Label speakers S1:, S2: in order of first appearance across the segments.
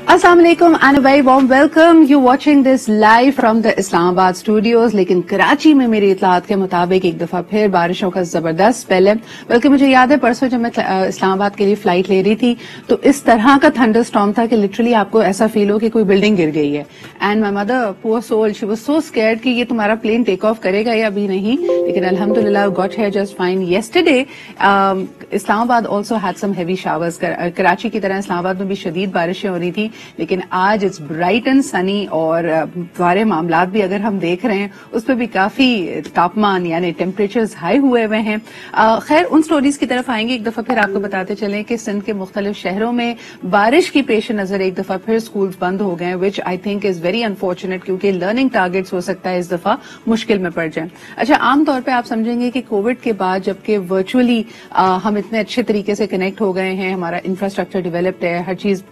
S1: Assalamu alaikum and a very warm welcome. You're watching this live from the Islamabad studios. लेकिन कराची में मेरी इतलात के मुताबिक एक दफा फिर बारिशों का जबरदस्त स्पेल है. बल्कि मुझे याद है परसों जब मैं इस्लामाबाद के लिए फ्लाइट ले रही थी तो इस तरह का थंडर स्टॉर्म था कि लिटरली आपको ऐसा फील हो कि कोई बिल्डिंग गिर गई है. And my mother poor soul she was so scared कि ये तुम्हारा प्लेन टेक ऑफ करेगा या अभी नहीं. लेकिन अल्हम्दुलिल्लाह got here just fine. Yesterday Islamabad also had some heavy showers. Karachi की तरह इस्लामाबाद में भी शदीद बारिशें हो रही थी, लेकिन आज इट्स ब्राइट एंड सनी और सारे मामलात भी अगर हम देख रहे हैं उस पर भी काफी तापमान यानी टेम्परेचर्स हाई हुए हैं. खैर उन स्टोरीज की तरफ आएंगे. एक दफा फिर आपको बताते चलें कि सिंध के मुख्तलिफ शहरों में बारिश की पेश नजर एक दफा फिर स्कूल्स बंद हो गए, which I think is very unfortunate क्योंकि लर्निंग टारगेट्स हो सकता है इस दफा मुश्किल में पड़ जाए. अच्छा, आमतौर पर आप समझेंगे कि कोविड के बाद जबकि वर्चुअली हम इतने अच्छे तरीके से कनेक्ट हो गए हैं, हमारा इंफ्रास्ट्रक्चर डेवलप्ड है, हर चीज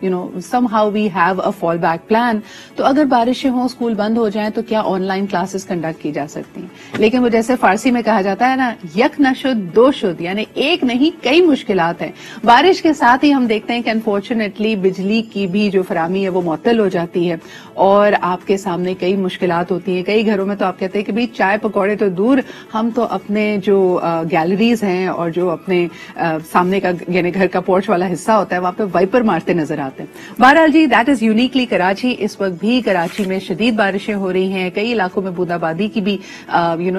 S1: somehow we have a fallback plan. तो अगर बारिशें हों, स्कूल बंद हो जाएं तो क्या ऑनलाइन क्लासेस कंडक्ट की जा सकती हैं. लेकिन वो जैसे फारसी में कहा जाता है ना, यक न शुद्ध दो शुद्ध, यानी एक नहीं कई मुश्किलात हैं. बारिश के साथ ही हम देखते हैं कि अनफॉर्चुनेटली बिजली की भी जो फराहमी है वो मुअत्तल हो जाती है और आपके सामने कई मुश्किलात होती हैं. कई घरों में तो आप कहते हैं कि भाई चाय पकौड़े तो दूर, हम तो अपने जो गैलरीज हैं और जो अपने सामने का यानी घर का पोर्च वाला हिस्सा होता है वहां पे वाइपर मारते नजर आते हैं. बहरहाल जी, दैट इज यूनिकली कराची. इस वक्त भी कराची में शदीद बारिशें हो रही हैं, कई इलाकों में बूंदाबांदी की भी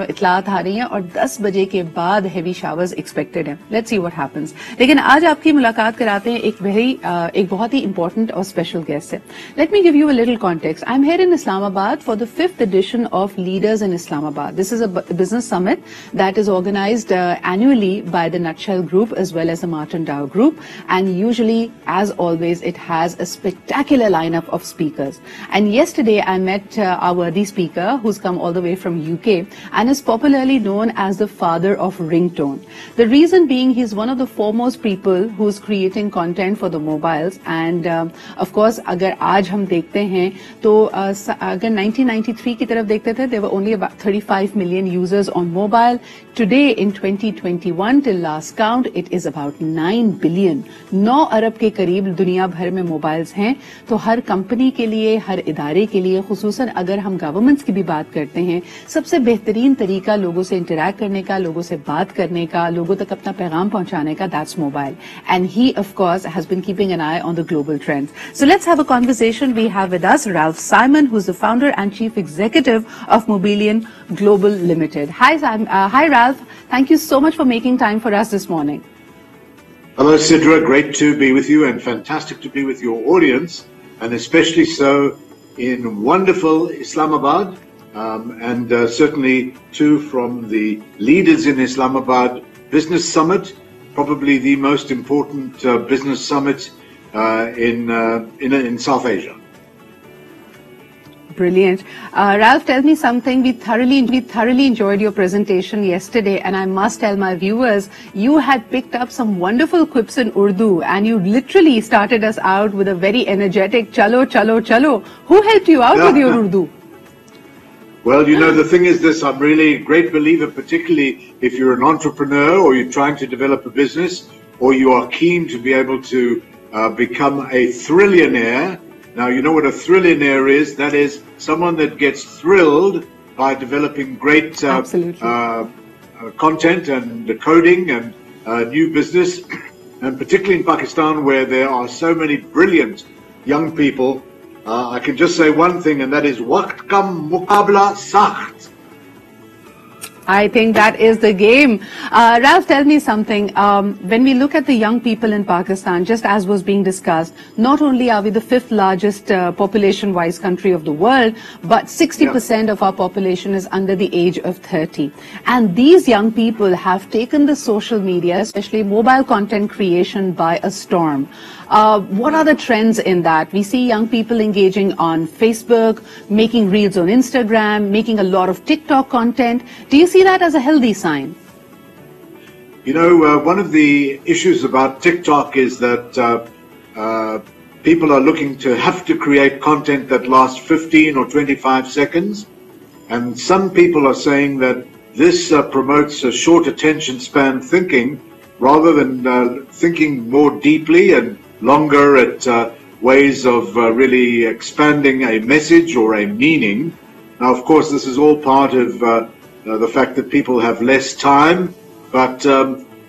S1: इतलात आ रही हैं और 10 बजे के बाद हैवी शावर्स एक्सपेक्टेड हैं. Let's see what happens. लेकिन आज आपकी मुलाकात कराते हैं एक बहुत ही इंपॉर्टेंट और स्पेशल गेस्ट से. Let me give you a little context. I am here in Islamabad for the 5th edition of Leaders in Islamabad. This is a business summit that is organized annually by the Nutshell Group as well as the Martin Dow Group, and usually, as always, it has a spectacular lineup of speakers. And yesterday I met our worthy speaker who's come all the way from UK and is popularly known as the father of ringtone. The reason being he's one of the foremost people who's creating content for the mobiles, and of course अगर आज हम देखते हैं तो अगर 1993 की तरफ देखते थे there were only about 35 million users on mobile. Today in 2021 till last count it is about 9 billion. 9 अरब के करीब दुनिया भर में मोबाइल्स हैं. तो हर कंपनी के लिए, हर इदारे के लिए, खुसूसन अगर हम गवर्नमेंट्स की भी बात करते हैं, सबसे बेहतरीन तरीका लोगों से इंटरैक्ट करने का, लोगों से बात करने का, लोगों तक अपना पैगाम पहुंचाने का, that's mobile. And he of course has been keeping an eye on the global trends. So let's have a conversation. We have with us Ralph Simon, who's the founder and chief executive of Mobilian Global Limited. Hi Ralph. Thank you so much for making time for us this morning.
S2: Hello Sidra, great to be with you and fantastic to be with your audience, and especially so in wonderful Islamabad, and certainly too from the Leaders in Islamabad Business Summit, probably the most important business summit in South Asia.
S1: Brilliant. Ralph, tell me something. We thoroughly enjoyed your presentation yesterday, and I must tell my viewers, you had picked up some wonderful quips in Urdu, and you literally started us out with a very energetic chalo, chalo, chalo. Who helped you out with your Urdu?
S2: Well, the thing is this, I'm really a great believer, particularly if you're an entrepreneur or you're trying to develop a business or you are keen to be able to become a thrillionaire. Now, you know what a thrillionaire is? That is someone that gets thrilled by developing great content and coding and new business. And particularly in Pakistan, where there are so many brilliant young people, I can just say one thing, and that is waqt kam muqabla sakht.
S1: I think that is the game. Ralph, tell me something. When we look at the young people in Pakistan, just as was being discussed, not only are we the 5th largest population-wise country of the world, but 60% of our population is under the age of 30. And these young people have taken the social media, especially mobile content creation, by a storm. What are the trends in that? We see young people engaging on Facebook, making reels on Instagram, making a lot of TikTok content. Do you see that as a healthy sign?
S2: One of the issues about TikTok is that people are looking to have to create content that lasts 15 or 25 seconds. And some people are saying that this promotes a short attention span thinking rather than thinking more deeply and longer at ways of really expanding a message or a meaning. Now, of course, this is all part of the fact that people have less time, but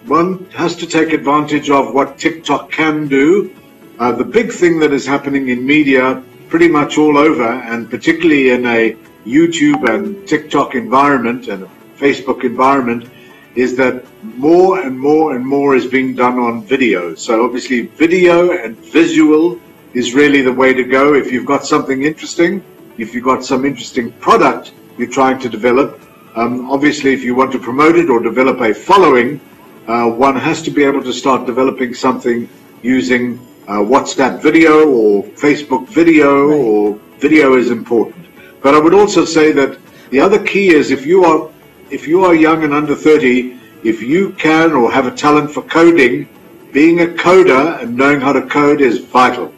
S2: one has to take advantage of what TikTok can do. The big thing that is happening in media pretty much all over, and particularly in a YouTube and TikTok environment and a Facebook environment, is that more and more and more is being done on video. So obviously video and visual is really the way to go. If you've got something interesting, if you've got some interesting product you're trying to develop, obviously if you want to promote it or develop a following, one has to be able to start developing something using WhatsApp video or Facebook video,
S1: Right.
S2: or video is important. But I would also say that the other key is if you are young and under 30, if you can or have a talent for coding, being a coder and knowing how to code is vital.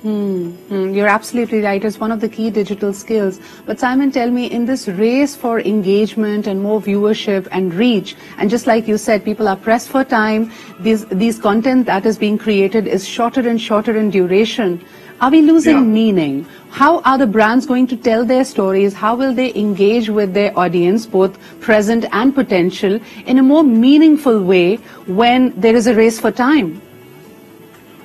S1: You're absolutely right. It's one of the key digital skills. But Simon, tell me, in this race for engagement and more viewership and reach, and just like you said, people are pressed for time, these content that is being created is shorter and shorter in duration. Are we losing meaning? How are the brands going to tell their stories? How will they engage with their audience, both present and potential, in a more meaningful way when there is a race for time?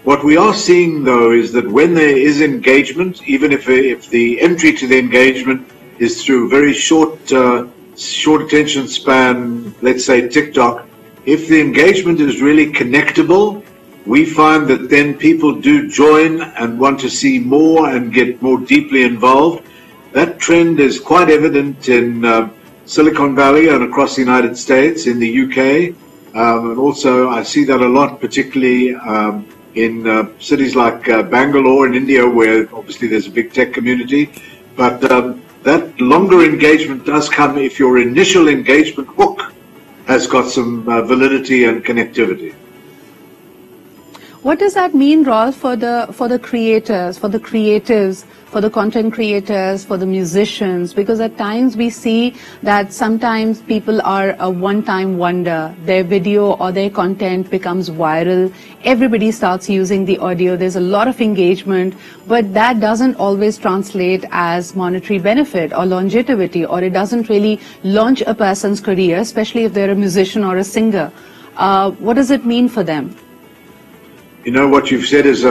S2: What we are seeing, though, is that when there is engagement, even if the entry to the engagement is through very short attention span, let's say TikTok, if the engagement is really connectable, we find that then people do join and want to see more and get more deeply involved. That trend is quite evident in Silicon Valley and across the United States, in the UK, and also I see that a lot, particularly in cities like Bangalore in India, where obviously there's a big tech community. But that longer engagement does come if your initial engagement hook has got some validity and connectivity.
S1: What does that mean, Rolf, for the creators, for the creatives, for the content creators, for the musicians? Because at times we see that sometimes people are a one-time wonder. Their video or their content becomes viral. Everybody starts using the audio. There's a lot of engagement, but that doesn't always translate as monetary benefit or longevity, or it doesn't really launch a person's career, especially if they're a musician or a singer. What does it mean for them?
S2: You know, what you've said is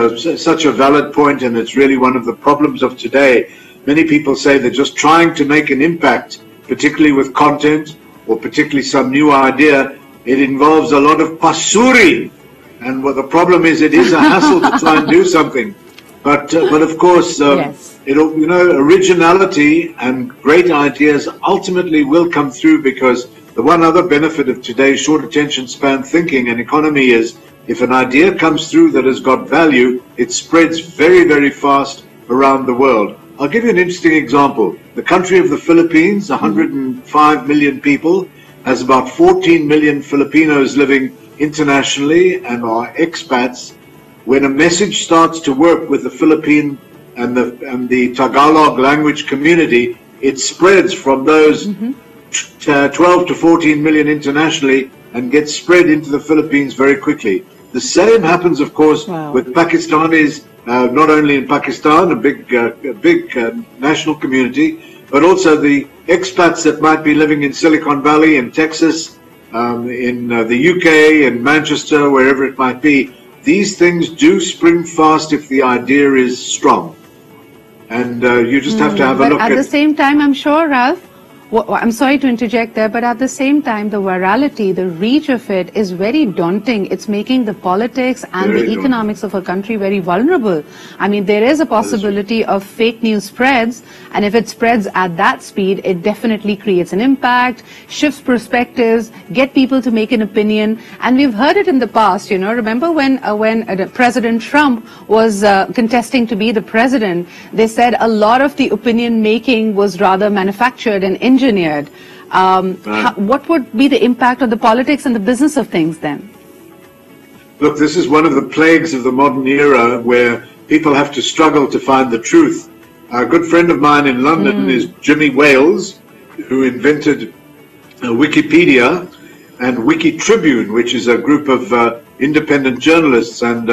S2: such a valid point, and it's really one of the problems of today. Many people say they're just trying to make an impact, particularly with content or particularly some new idea. It involves a lot of pasuri, and what the problem is, it is a hassle to try and do something. But of course,
S1: Yes.
S2: Originality and great ideas ultimately will come through, because the one other benefit of today's short attention span thinking and economy is, if an idea comes through that has got value, it spreads very, very fast around the world. I'll give you an interesting example. The country of the Philippines, 105 million people, has about 14 million Filipinos living internationally and are expats. When a message starts to work with the Philippine and the Tagalog language community, it spreads from those 12 to 14 million internationally and gets spread into the Philippines very quickly. The same happens, of course, with Pakistanis, not only in Pakistan, a big national community, but also the expats that might be living in Silicon Valley, in Texas, in the UK, in Manchester, wherever it might be. These things do spring fast if the idea is strong. And you just have to have a look at...
S1: But at the same time, I'm sure, Ralph, I'm sorry to interject there, but at the same time, the virality, the reach of it is very daunting. It's making the politics and the economics of a country very vulnerable. I mean, there is a possibility of fake news spreads, and if it spreads at that speed, it definitely creates an impact, shifts perspectives, get people to make an opinion. And we've heard it in the past, you know. Remember when President Trump was contesting to be the president, they said a lot of the opinion making was rather manufactured and engineered. What would be the impact of the politics and the business of things then?
S2: Look, this is one of the plagues of the modern era, where people have to struggle to find the truth. A good friend of mine in London is Jimmy Wales, who invented Wikipedia and Wiki Tribune, which is a group of independent journalists. And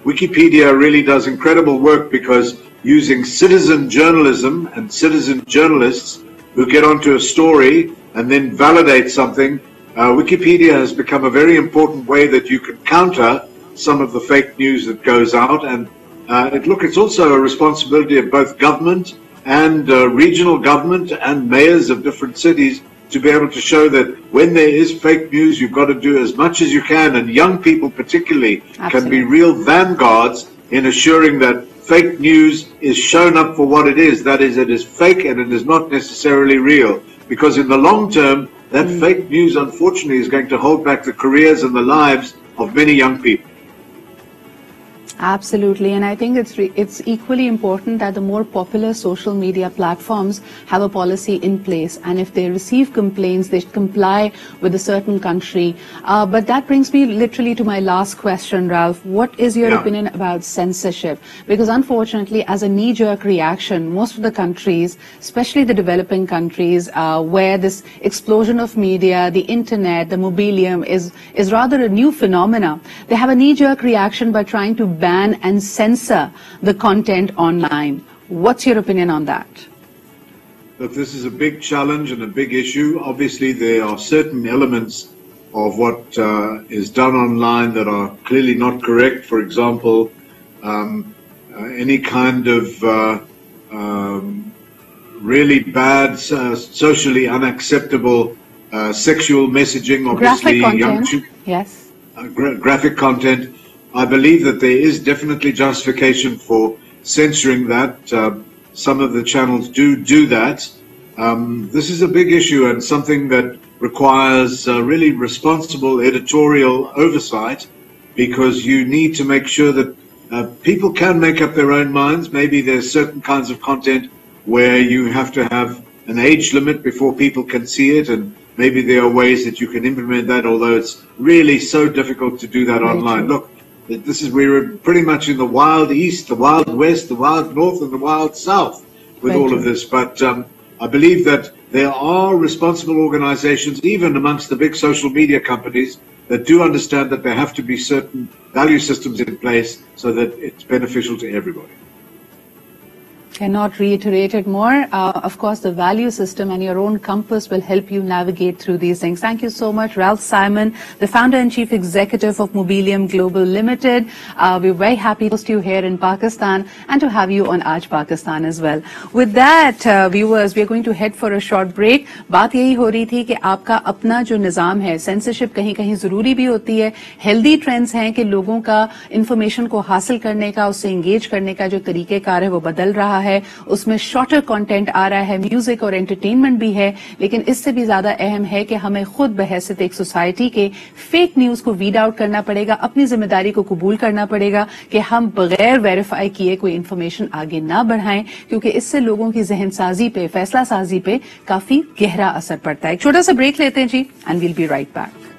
S2: Wikipedia really does incredible work because using citizen journalism and citizen journalists who get onto a story and then validate something, Wikipedia has become a very important way that you can counter some of the fake news that goes out. And it's also a responsibility of both government and regional government and mayors of different cities to be able to show that when there is fake news, you've got to do as much as you can, and young people particularly can be real vanguards in assuring that fake news is shown up for what it is. That is, it is fake and it is not necessarily real. Because in the long term, that fake news, unfortunately, is going to hold back the careers and the lives of many young people.
S1: Absolutely, and I think it's equally important that the more popular social media platforms have a policy in place, and if they receive complaints, they comply with a certain country. But that brings me literally to my last question, Ralph. What is your opinion about censorship? Because unfortunately, as a knee-jerk reaction, most of the countries, especially the developing countries, where this explosion of media, the internet, the mobilium is rather a new phenomena, they have a knee-jerk reaction by trying to ban and censor the content online. What's your opinion on that?
S2: Look, this is a big challenge and a big issue. Obviously, there are certain elements of what is done online that are clearly not correct. For example, any kind of really bad, socially unacceptable sexual messaging, obviously.
S1: Graphic content, yes.
S2: Graphic content. I believe that there is definitely justification for censoring that. Some of the channels do that. This is a big issue and something that requires really responsible editorial oversight, because you need to make sure that people can make up their own minds. Maybe there's certain kinds of content where you have to have an age limit before people can see it, and maybe there are ways that you can implement that, although it's really so difficult to do that online. Look, we're pretty much in the wild east, the wild west, the wild north, and the wild south with all of this. But I believe that there are responsible organizations, even amongst the big social media companies, that do understand that there have to be certain value systems in place so that it's beneficial to everybody.
S1: Cannot reiterate it more. Of course, the value system and your own compass will help you navigate through these things. Thank you so much, Ralph Simon, the founder and chief executive of Mobilium Global Limited. We're very happy to host you here in Pakistan and to have you on Aaj Pakistan as well. With that, viewers, we are going to head for a short break. बात यही हो रही थी कि आपका अपना जो निजाम है, सेंसरशिप कहीं कहीं जरूरी भी होती है. हेल्दी ट्रेंड्स हैं कि लोगों का इंफॉर्मेशन को हासिल करने का, उससे एंगेज करने का जो तरीकेकार है वो बदल रहा है. उसमें शॉर्टर कंटेंट आ रहा है, म्यूजिक और एंटरटेनमेंट भी है, लेकिन इससे भी ज्यादा अहम है कि हमें खुद बहैसियत एक सोसाइटी के फेक न्यूज को वीड आउट करना पड़ेगा, अपनी जिम्मेदारी को कबूल करना पड़ेगा कि हम बगैर वेरीफाई किए कोई इंफॉर्मेशन आगे ना बढ़ाएं, क्योंकि इससे लोगों की जहन साजी पे, फैसला साजी पे काफी गहरा असर पड़ता है. एक छोटा सा ब्रेक लेते हैं ji, and we'll be right back.